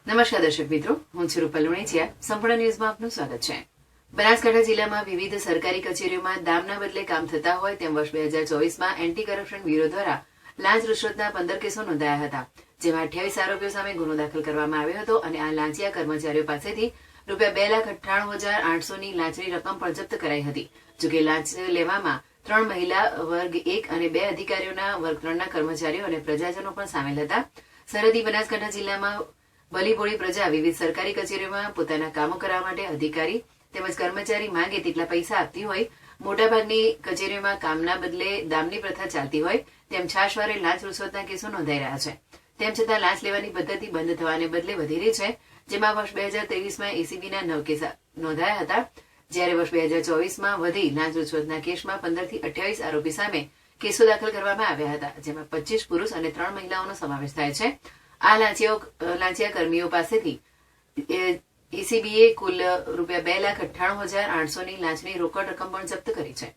નમસ્કાર દર્શક મિત્રો, હું છું રૂપલ લુણીચિયા. સંપૂર્ણ ન્યૂઝમાં આપનું સ્વાગત છે. બનાસકાંઠા જિલ્લામાં વિવિધ સરકારી કચેરીઓમાં દામના બદલે કામ થતા હોય તેમ વર્ષ 2024માં એન્ટી કરપ્શન બ્યુરો દ્વારા લાંચ રૂશ્વતના 15 કેસો નોંધાયા હતા, જેમાં 28 આરોપીઓ સામે ગુનો દાખલ કરવામાં આવ્યો હતો અને આ લાંચિયા કર્મચારીઓ પાસેથી ₹2,98,800ની લાંચની રકમ પણ જપ્ત કરાઈ હતી. જોકે લાંચ લેવામાં 3 મહિલા વર્ગ 1 અને 2 અધિકારીઓના વર્ગ 3ના કર્મચારીઓ અને પ્રજાજનો પણ સામેલ હતા. સરહદી બનાસકાંઠા જિલ્લામાં ભલીભોળી પ્રજા વિવિધ સરકારી કચેરીઓમાં પોતાના કામો કરવા માટે અધિકારી તેમજ કર્મચારી માંગે તેટલા પૈસા આપતી હોય. મોટાભાગની કચેરીઓમાં કામના બદલે દામની પ્રથા ચાલતી હોય તેમ છાશવારે લાંચ રૂશ્વતના કેસો નોંધાઈ રહ્યા છે. તેમ છતાં લાંચ લેવાની પદ્ધતિ બંધ થવાને બદલે વધી રહી છે, જેમાં વર્ષ 2023માં એસીબીના 9 કેસ નોંધાયા હતા, જ્યારે વર્ષ 2024માં વધી લાંચ રૂશ્વતના કેસમાં 15 થી 28 આરોપી સામે કેસો દાખલ કરવામાં આવ્યા હતા, જેમાં 25 પુરુષ અને 3 મહિલાઓનો સમાવેશ થાય છે. આ લાંચિયા કર્મીઓ પાસેથી એસીબીએ કુલ ₹2,98,800ની લાંચની રોકડ રકમ પણ જપ્ત કરી છે.